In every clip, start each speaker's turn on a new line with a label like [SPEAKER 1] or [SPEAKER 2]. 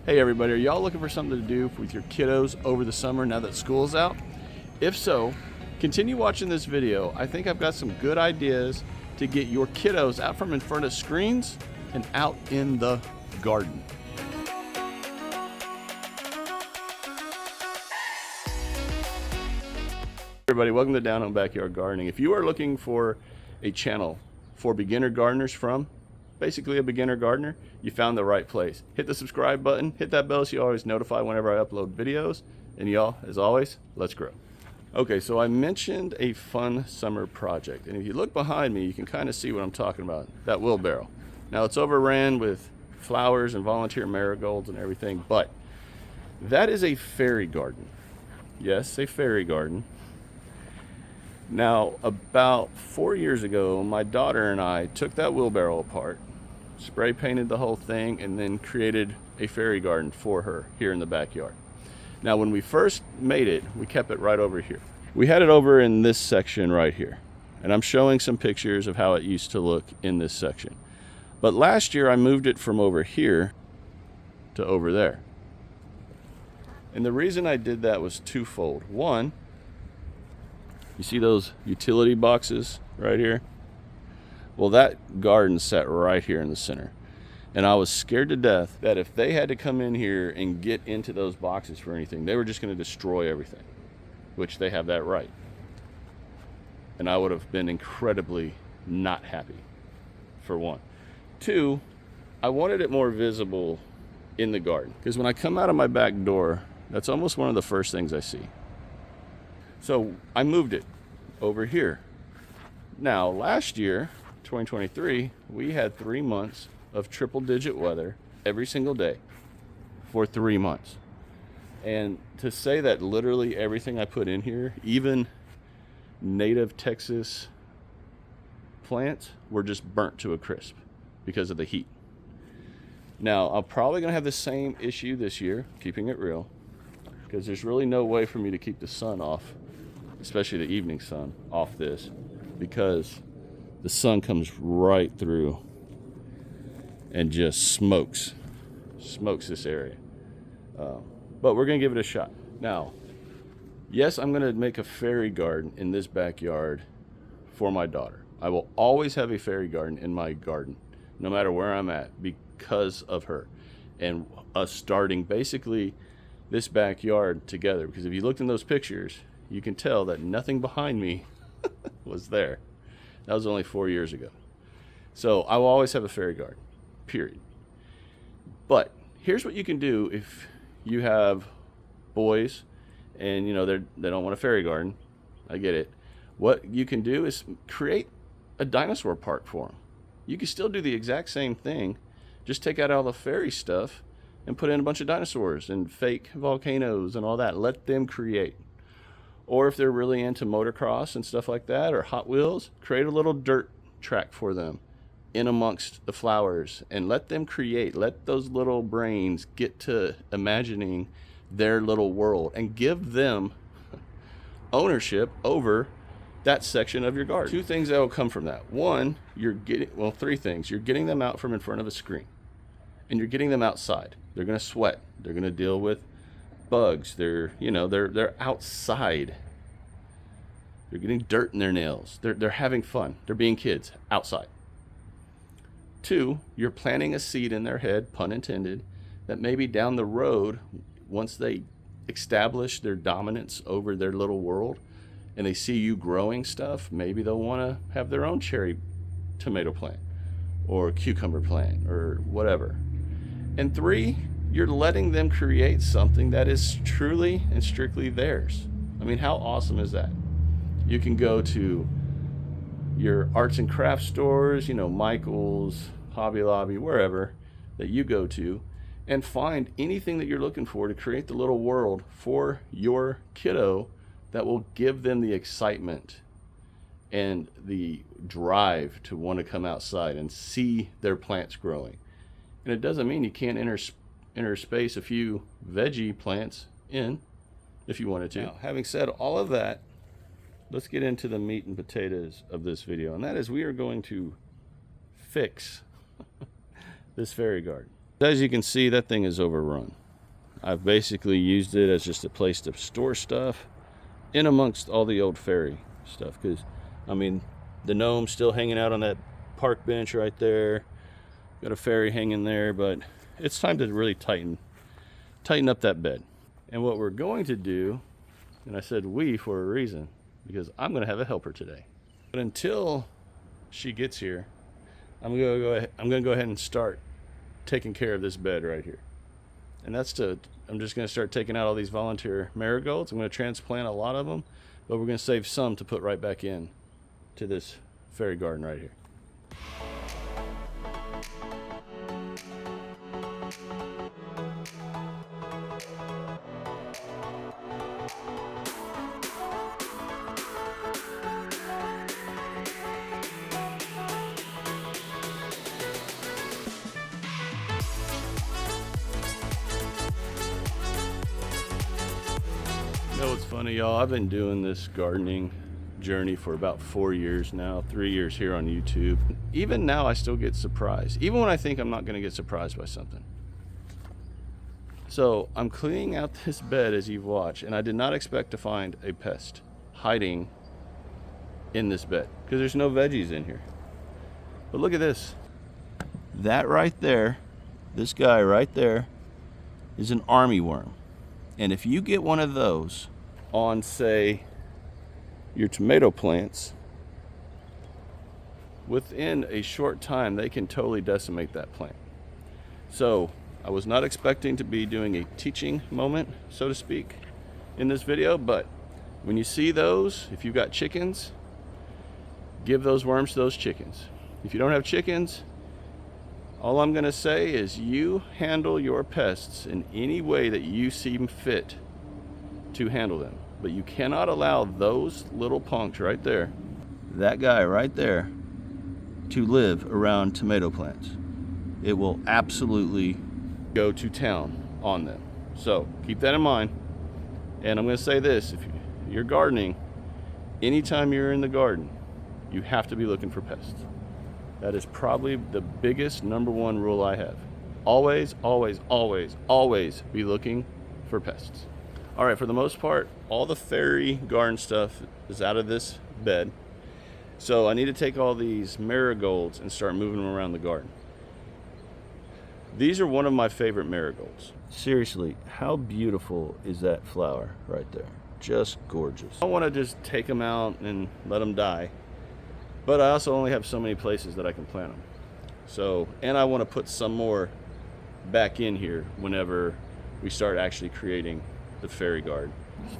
[SPEAKER 1] Hey everybody, are y'all looking for something to do with your kiddos over the summer now that school's out? If so, continue watching this video. I think I've got some good ideas to get your kiddos out from in front of screens and out in the garden. Everybody, welcome to Down Home Backyard Gardening. If you are looking for a channel for beginner gardeners from basically a beginner gardener, you found the right place. Hit the subscribe button, hit that bell so you're always notified whenever I upload videos. And y'all, as always, let's grow. Okay, so I mentioned a fun summer project. And if you look behind me, you can kind of see what I'm talking about, that wheelbarrow. Now it's overran with flowers and volunteer marigolds and everything, but that is a fairy garden. Yes, a fairy garden. Now, about 4 years ago, my daughter and I took that wheelbarrow apart, spray painted the whole thing, and then created a fairy garden for her here in the backyard. Now, when we first made it, we kept it right over here. We had it over in this section right here, and I'm showing some pictures of how it used to look in this section. But last year, I moved it from over here to over there. And the reason I did that was twofold. One, you see those utility boxes right here? Well, that garden sat right here in the center. And I was scared to death that if they had to come in here and get into those boxes for anything, they were just going to destroy everything, which they have that right. And I would have been incredibly not happy, for one. Two, I wanted it more visible in the garden, because when I come out of my back door, that's almost one of the first things I see. So I moved it over here. Now, last year, 2023, we had 3 months of triple-digit weather every single day for 3 months. And to say that literally everything I put in here, even native Texas plants, were just burnt to a crisp because of the heat. Now, I'm probably going to have the same issue this year, keeping it real, because there's really no way for me to keep the sun off, especially the evening sun, off this, because the sun comes right through and just smokes this area. But we're gonna give it a shot. Now, yes, I'm gonna make a fairy garden in this backyard for my daughter. I will always have a fairy garden in my garden, no matter where I'm at, because of her. And us starting basically this backyard together, because if you looked in those pictures, you can tell that nothing behind me was there. That was only 4 years ago. So I will always have a fairy garden, period. But here's what you can do if you have boys and they don't want a fairy garden. I get it. What you can do is create a dinosaur park for them. You can still do the exact same thing, just take out all the fairy stuff and put in a bunch of dinosaurs and fake volcanoes and all that. Let them create. Or if they're really into motocross and stuff like that, or Hot Wheels, create a little dirt track for them in amongst the flowers and let them create. Let those little brains get to imagining their little world and give them ownership over that section of your garden. Two things that will come from that. One, three things. You're getting them out from in front of a screen and you're getting them outside. They're going to sweat. They're going to deal with bugs. They're outside. They're getting dirt in their nails. They're having fun. They're being kids outside. Two, you're planting a seed in their head, pun intended, that maybe down the road, once they establish their dominance over their little world and they see you growing stuff, maybe they'll want to have their own cherry tomato plant or cucumber plant or whatever. And three, you're letting them create something that is truly and strictly theirs. I mean, how awesome is that? You can go to your arts and crafts stores, Michael's, Hobby Lobby, wherever that you go to, and find anything that you're looking for to create the little world for your kiddo that will give them the excitement and the drive to want to come outside and see their plants growing. And it doesn't mean you can't interspace a few veggie plants in if you wanted to. Now, having said all of that, let's get into the meat and potatoes of this video, and that is we are going to fix this fairy garden. As you can see, that thing is overrun. I've basically used it as just a place to store stuff in amongst all the old fairy stuff, because I mean, the gnome's still hanging out on that park bench right there. Got a fairy hanging there, but it's time to really tighten up that bed. And what we're going to do, and I said we for a reason, because I'm going to have a helper today. But until she gets here, I'm going to go ahead and start taking care of this bed right here. And I'm just going to start taking out all these volunteer marigolds. I'm going to transplant a lot of them, but we're going to save some to put right back in to this fairy garden right here. You know what's funny, y'all? I've been doing this gardening journey for about 4 years now, 3 years here on YouTube. Even now, I still get surprised, even when I think I'm not going to get surprised by something. So I'm cleaning out this bed as you've watched, and I did not expect to find a pest hiding in this bed because there's no veggies in here. But look at this. That right there, this guy right there, is an armyworm. And if you get one of those on, say, your tomato plants, within a short time, they can totally decimate that plant. So I was not expecting to be doing a teaching moment, so to speak, in this video, but when you see those, if you've got chickens, give those worms to those chickens. If you don't have chickens, all I'm going to say is you handle your pests in any way that you seem fit to handle them. But you cannot allow those little punks right there, that guy right there, to live around tomato plants. It will absolutely go to town on them. So keep that in mind. And I'm going to say this, if you're gardening, anytime you're in the garden, you have to be looking for pests. That is probably the biggest #1 rule I have. Always, always, always, always be looking for pests. All right, for the most part, all the fairy garden stuff is out of this bed. So I need to take all these marigolds and start moving them around the garden. These are one of my favorite marigolds. Seriously, how beautiful is that flower right there? Just gorgeous. I don't want to just take them out and let them die. But I also only have so many places that I can plant them. So, and I want to put some more back in here whenever we start actually creating the fairy garden.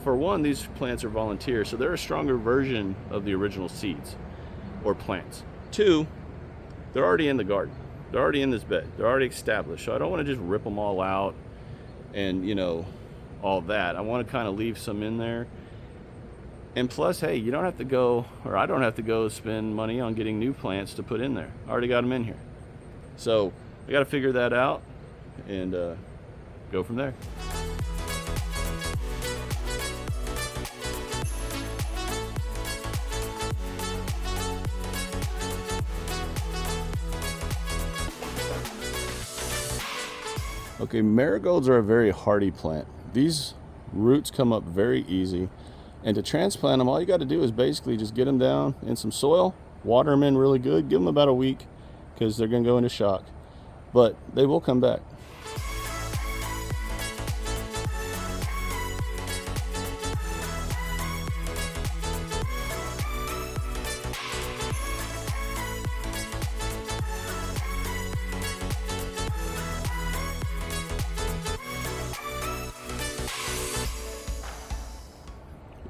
[SPEAKER 1] For one, these plants are volunteer, so they're a stronger version of the original seeds or plants. Two, they're already in the garden. They're already in this bed. They're already established. So I don't want to just rip them all out and, you know, all that. I want to kind of leave some in there. And plus, hey, you don't have to go, or I don't have to go spend money on getting new plants to put in there. I already got them in here. So I got to figure that out and go from there. Okay, marigolds are a very hardy plant. These roots come up very easy. And to transplant them, all you got to do is basically just get them down in some soil, water them in really good, give them about a week because they're going to go into shock. But they will come back.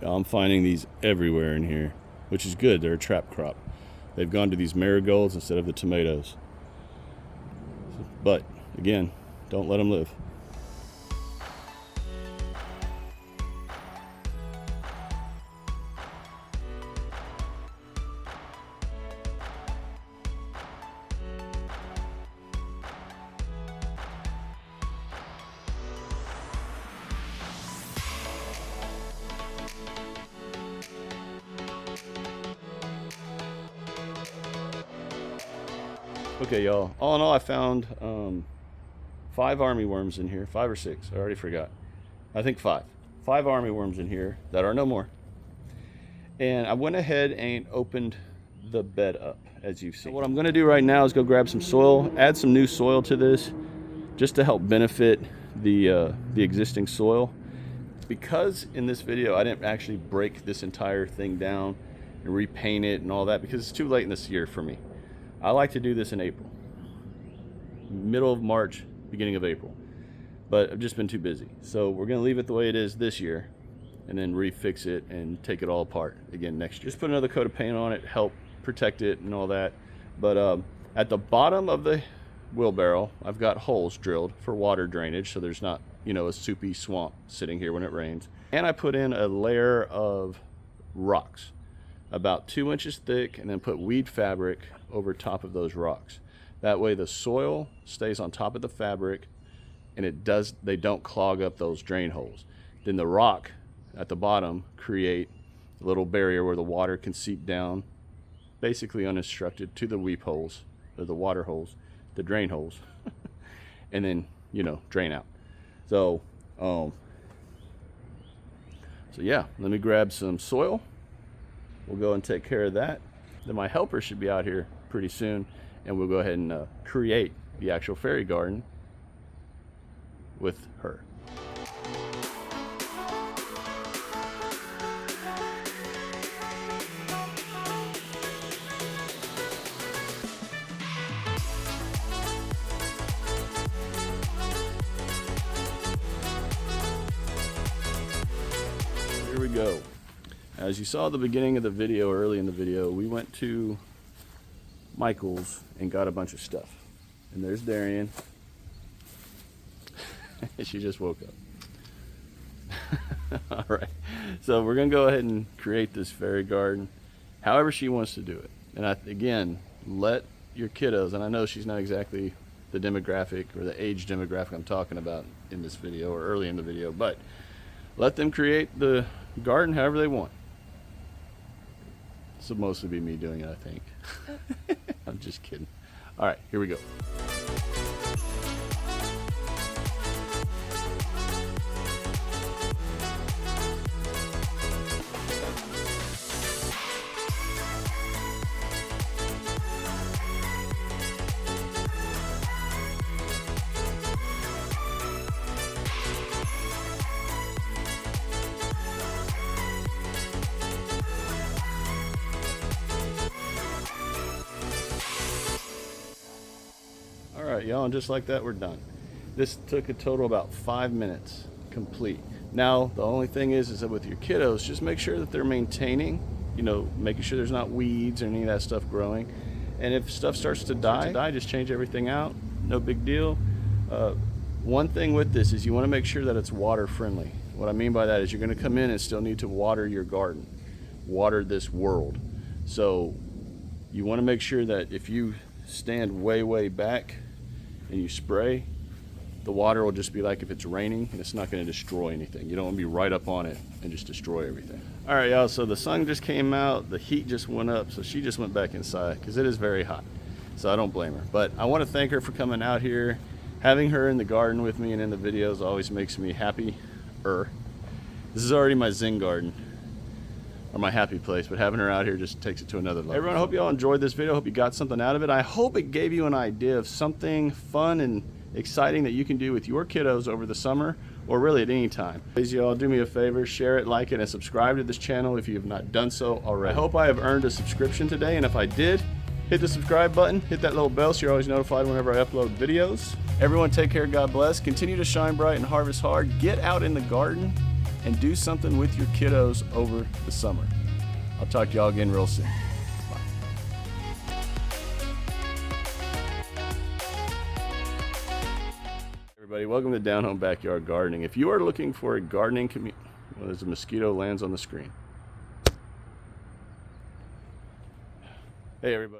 [SPEAKER 1] I'm finding these everywhere in here, which is good. They're a trap crop. They've gone to these marigolds instead of the tomatoes. But again, don't let them live. Okay, y'all, all in all, I found 5 armyworms in here, 5 or 6, I already forgot. I think 5. 5 armyworms in here that are no more. And I went ahead and opened the bed up, as you've seen. So what I'm gonna do right now is go grab some soil, add some new soil to this, just to help benefit the existing soil. Because in this video I didn't actually break this entire thing down and repaint it and all that, because it's too late in this year for me. I like to do this in April, middle of March, beginning of April, but I've just been too busy. So we're gonna leave it the way it is this year and then refix it and take it all apart again next year. Just put another coat of paint on it, help protect it and all that. But at the bottom of the wheelbarrow, I've got holes drilled for water drainage, so there's not, you know, a soupy swamp sitting here when it rains. And I put in a layer of rocks, about 2 inches thick, and then put weed fabric over top of those rocks. That way the soil stays on top of the fabric and they don't clog up those drain holes. Then the rock at the bottom create a little barrier where the water can seep down, basically uninstructed, to the weep holes, or the water holes, the drain holes, and then, you know, drain out. So yeah, let me grab some soil. We'll go and take care of that. Then my helper should be out here pretty soon, and we'll go ahead and create the actual fairy garden with her. Here we go. As you saw at the beginning of the video, early in the video, we went to Michael's and got a bunch of stuff. And there's Darian. She just woke up. All right. So we're going to go ahead and create this fairy garden however she wants to do it. And again, let your kiddos, and I know she's not exactly the demographic or the age demographic I'm talking about in this video or early in the video, but let them create the garden however they want. This will mostly be me doing it, I think. I'm just kidding. All right, here we go. Alright y'all, and just like that we're done. This took a total about 5 minutes complete. Now the only thing is that with your kiddos, just make sure that they're maintaining, you know, making sure there's not weeds or any of that stuff growing. And if stuff starts to die, just change everything out, no big deal. One thing with this is you want to make sure that it's water friendly. What I mean by that is you're going to come in and still need to water your garden, water this world. So you want to make sure that if you stand way back and you spray, the water will just be like if it's raining, and it's not going to destroy anything. You don't want to be right up on it and just destroy everything. All right, y'all, so the sun just came out, the heat just went up, so she just went back inside because it is very hot. So I don't blame her. But I want to thank her for coming out here. Having her in the garden with me and in the videos always makes me happy. This is already my Zen garden, or my happy place, but having her out here just takes it to another level. Everyone, I hope you all enjoyed this video. I hope you got something out of it. I hope it gave you an idea of something fun and exciting that you can do with your kiddos over the summer, or really at any time. Please, y'all, do me a favor, share it, like it, and subscribe to this channel if you have not done so already. I hope I have earned a subscription today, and if I did, hit the subscribe button, hit that little bell so you're always notified whenever I upload videos. Everyone take care, God bless, continue to shine bright and harvest hard, get out in the garden, and do something with your kiddos over the summer. I'll talk to y'all again real soon. Bye. Everybody, welcome to Down Home Backyard Gardening. If you are looking for a gardening community, well, there's a mosquito lands on the screen. Hey everybody.